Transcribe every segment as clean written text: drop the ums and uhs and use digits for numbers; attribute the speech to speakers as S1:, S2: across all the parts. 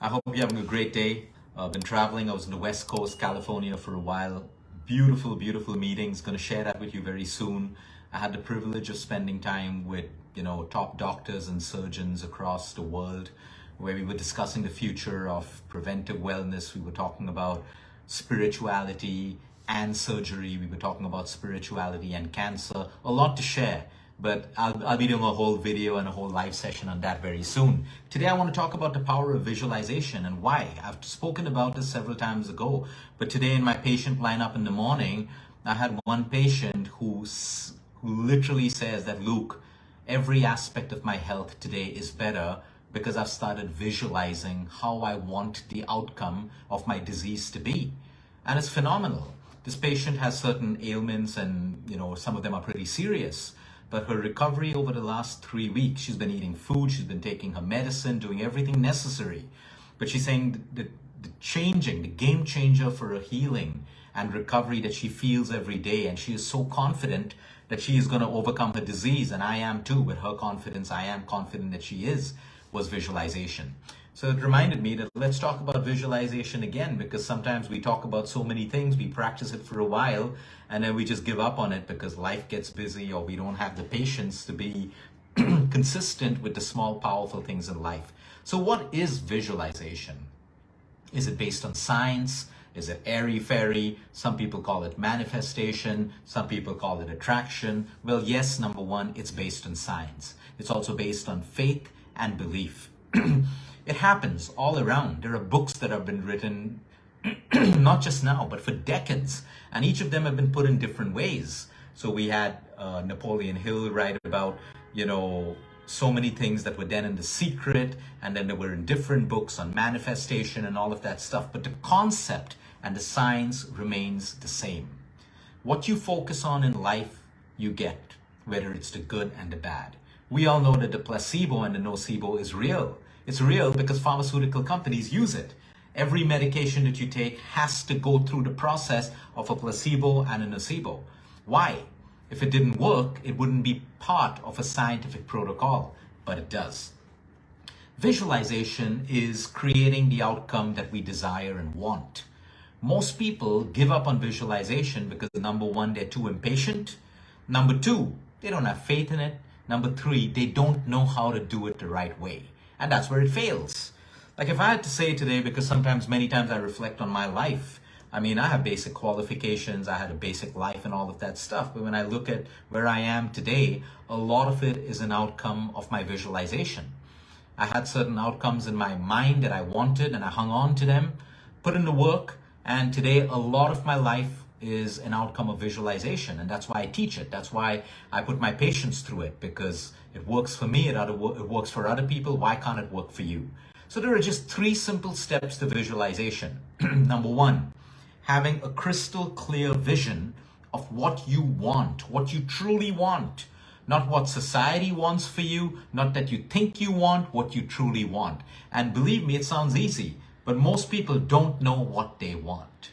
S1: I hope you're having a great day. I've been traveling. I was in the West Coast, California for a while. Beautiful, beautiful meetings. Going to share that with you very soon. I had the privilege of spending time with, top doctors and surgeons across the world, where we were discussing the future of preventive wellness. We were talking about spirituality and surgery. We were talking about spirituality and cancer. A lot to share. But I'll be doing a whole video and a whole live session on that very soon. Today I want to talk about the power of visualization and why. I've spoken about this several times ago, but today in my patient lineup in the morning, I had one patient who literally says that, Luke, every aspect of my health today is better because I've started visualizing how I want the outcome of my disease to be. And it's phenomenal. This patient has certain ailments and, some of them are pretty serious. But her recovery over the last 3 weeks, she's been eating food, she's been taking her medicine, doing everything necessary. But she's saying the game changer for her healing and recovery that she feels every day. And she is so confident that she is going to overcome her disease. And I am too. With her confidence, I am confident that she was visualization. So it reminded me that let's talk about visualization again, because sometimes we talk about so many things, we practice it for a while, and then we just give up on it because life gets busy or we don't have the patience to be consistent with the small, powerful things in life. So what is visualization? Is it based on science? Is it airy-fairy? Some people call it manifestation. Some people call it attraction. Well, yes, number one, it's based on science. It's also based on faith and belief. It happens all around. There are books that have been written, not just now, but for decades. And each of them have been put in different ways. So we had Napoleon Hill write about, so many things that were then in The Secret, and then they were in different books on manifestation and all of that stuff. But the concept and the science remains the same. What you focus on in life, you get, whether it's the good and the bad. We all know that the placebo and the nocebo is real. It's real because pharmaceutical companies use it. Every medication that you take has to go through the process of a placebo and a nocebo. Why? If it didn't work, it wouldn't be part of a scientific protocol, but it does. Visualization is creating the outcome that we desire and want. Most people give up on visualization because number one, they're too impatient. Number two, they don't have faith in it. Number three, they don't know how to do it the right way. And that's where it fails. Like if I had to say today, because many times I reflect on my life. I mean, I have basic qualifications, I had a basic life and all of that stuff. But when I look at where I am today, a lot of it is an outcome of my visualization. I had certain outcomes in my mind that I wanted and I hung on to them, put in the work. And today, a lot of my life is an outcome of visualization. And that's why I teach it. That's why I put my patients through it, because it works for me, it works for other people. Why can't it work for you? So there are just 3 simple steps to visualization. Number 1, having a crystal clear vision of what you want, what you truly want. Not what society wants for you, not that you think you want, what you truly want. And believe me, it sounds easy, but most people don't know what they want.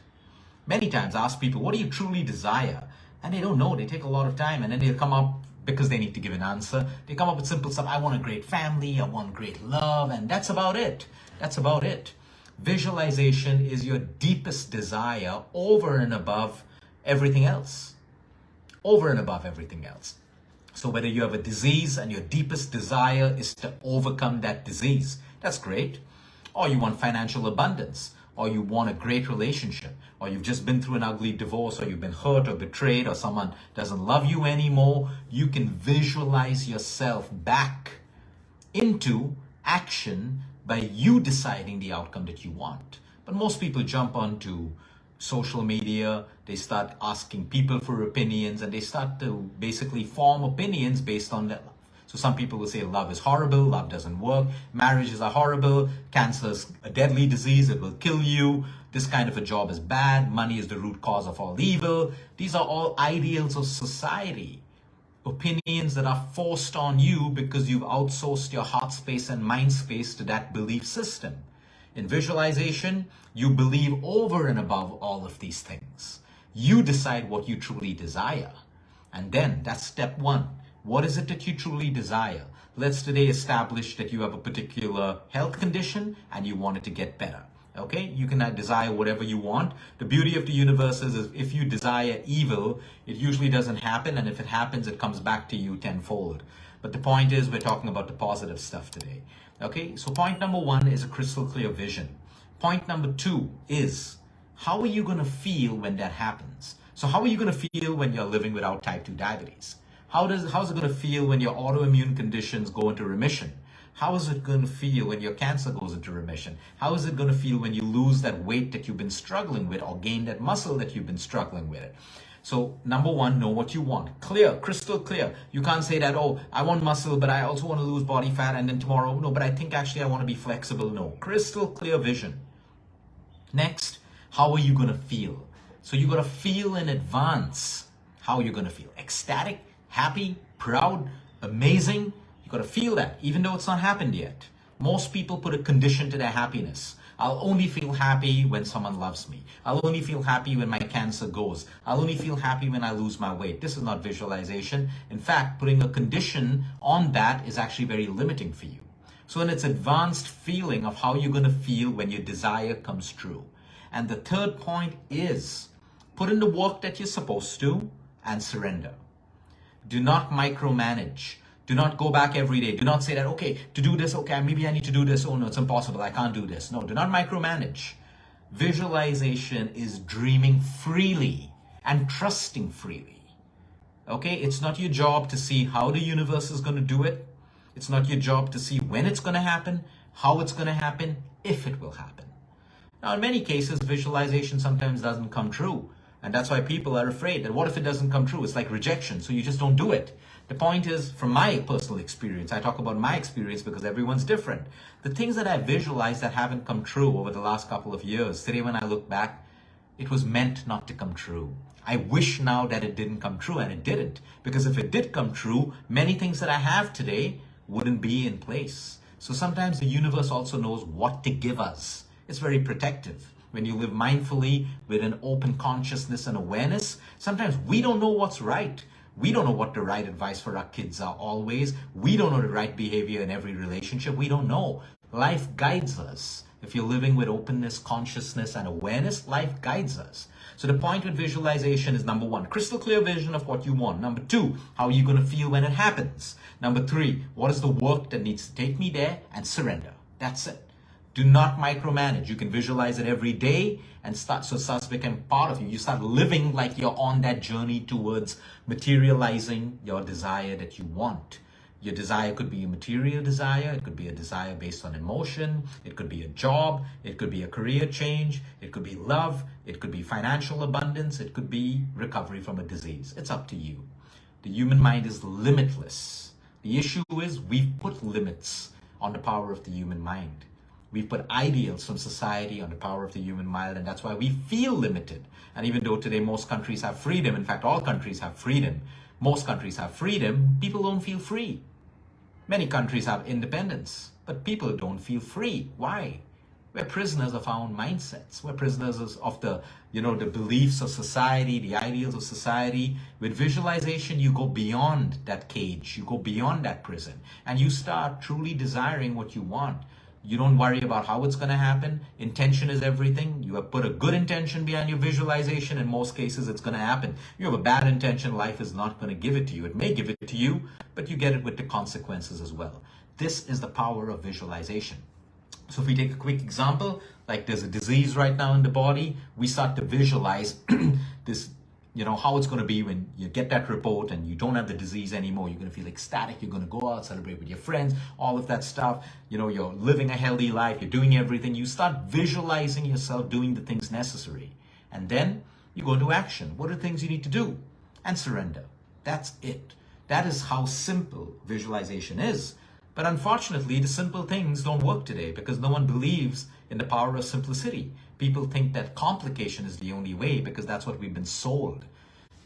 S1: Many times I ask people, what do you truly desire? And they don't know. They take a lot of time, and then they'll come up, because they need to give an answer, they come up with simple stuff. I want a great family, I want great love, and that's about it. That's about it. Visualization is your deepest desire over and above everything else. Over and above everything else. So whether you have a disease and your deepest desire is to overcome that disease, that's great. Or you want financial abundance, or you want a great relationship, or you've just been through an ugly divorce, or you've been hurt or betrayed, or someone doesn't love you anymore, you can visualize yourself back into action by you deciding the outcome that you want. But most people jump onto social media, they start asking people for opinions, and they start to basically form opinions based on that. So some people will say love is horrible, love doesn't work, marriages are horrible, cancer is a deadly disease, it will kill you, this kind of a job is bad, money is the root cause of all evil. These are all ideals of society. Opinions that are forced on you because you've outsourced your heart space and mind space to that belief system. In visualization, you believe over and above all of these things. You decide what you truly desire. And then that's step 1. What is it that you truly desire? Let's today establish that you have a particular health condition and you want it to get better. Okay, you can desire whatever you want. The beauty of the universe is if you desire evil, it usually doesn't happen, and if it happens, it comes back to you tenfold. But the point is, we're talking about the positive stuff today. Okay, so point number one is a crystal clear vision. Point number two is, how are you going to feel when that happens? So how are you going to feel when you're living without type 2 diabetes? How's it going to feel when your autoimmune conditions go into remission? How is it going to feel when your cancer goes into remission? How is it going to feel when you lose that weight that you've been struggling with or gain that muscle that you've been struggling with? So number one, know what you want. Clear, crystal clear. You can't say that, oh, I want muscle, but I also want to lose body fat, and then tomorrow, no, but I think actually I want to be flexible. No, crystal clear vision. Next, how are you going to feel? So you got to feel in advance how you're going to feel. Ecstatic, happy, proud, amazing. You got to feel that, even though it's not happened yet. Most people put a condition to their happiness. I'll only feel happy when someone loves me. I'll only feel happy when my cancer goes. I'll only feel happy when I lose my weight. This is not visualization. In fact, putting a condition on that is actually very limiting for you. So in its advanced feeling of how you're going to feel when your desire comes true. And the third point is, put in the work that you're supposed to and surrender. Do not micromanage. Do not go back every day. Do not say that, okay, to do this, okay, maybe I need to do this. Oh no, it's impossible. I can't do this. No, do not micromanage. Visualization is dreaming freely and trusting freely. Okay, it's not your job to see how the universe is going to do it. It's not your job to see when it's going to happen, how it's going to happen, if it will happen. Now, in many cases, visualization sometimes doesn't come true. And that's why people are afraid that what if it doesn't come true? It's like rejection, so you just don't do it. The point is, from my personal experience, I talk about my experience because everyone's different. The things that I visualized that haven't come true over the last couple of years, today when I look back, it was meant not to come true. I wish now that it didn't come true, and it didn't. Because if it did come true, many things that I have today wouldn't be in place. So sometimes the universe also knows what to give us. It's very protective. When you live mindfully with an open consciousness and awareness, sometimes we don't know what's right. We don't know what the right advice for our kids are always. We don't know the right behavior in every relationship. We don't know. Life guides us. If you're living with openness, consciousness, and awareness, life guides us. So the point with visualization is number one, crystal clear vision of what you want. Number two, how are you going to feel when it happens? Number three, what is the work that needs to take me there? And surrender. That's it. Do not micromanage. You can visualize it every day and it starts to become part of you. You start living like you're on that journey towards materializing your desire that you want. Your desire could be a material desire. It could be a desire based on emotion. It could be a job. It could be a career change. It could be love. It could be financial abundance. It could be recovery from a disease. It's up to you. The human mind is limitless. The issue is we've put limits on the power of the human mind. We've put ideals from society on the power of the human mind, and that's why we feel limited. And even though today most countries have freedom, in fact, all countries have freedom, most countries have freedom, people don't feel free. Many countries have independence, but people don't feel free. Why? We're prisoners of our own mindsets. We're prisoners of the beliefs of society, the ideals of society. With visualization, you go beyond that cage. You go beyond that prison, and you start truly desiring what you want. You don't worry about how it's going to happen. Intention is everything. You have put a good intention behind your visualization. In most cases, it's going to happen. You have a bad intention, life is not going to give it to you. It may give it to you, but you get it with the consequences as well. This is the power of visualization. So if we take a quick example, like there's a disease right now in the body, we start to visualize this, how it's going to be when you get that report and you don't have the disease anymore. You're going to feel ecstatic. You're going to go out, celebrate with your friends, all of that stuff. You're living a healthy life. You're doing everything. You start visualizing yourself doing the things necessary. And then you go into action. What are the things you need to do? And surrender. That's it. That is how simple visualization is. But unfortunately, the simple things don't work today because no one believes in the power of simplicity. People think that complication is the only way because that's what we've been sold.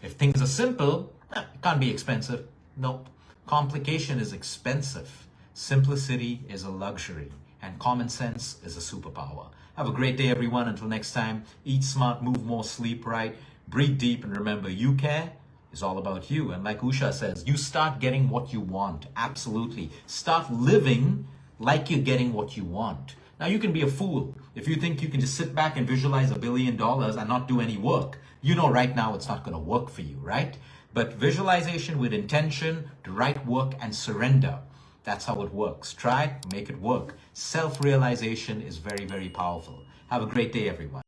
S1: If things are simple, it can't be expensive. Nope. Complication is expensive. Simplicity is a luxury. And common sense is a superpower. Have a great day, everyone. Until next time, eat smart, move more, sleep right, breathe deep, and remember, you care, is all about you. And like Usha says, you start getting what you want. Absolutely. Start living like you're getting what you want. Now, you can be a fool if you think you can just sit back and visualize $1 billion and not do any work. You know right now it's not going to work for you, right? But visualization with intention, the right work, and surrender. That's how it works. Try it, make it work. Self-realization is very, very powerful. Have a great day, everyone.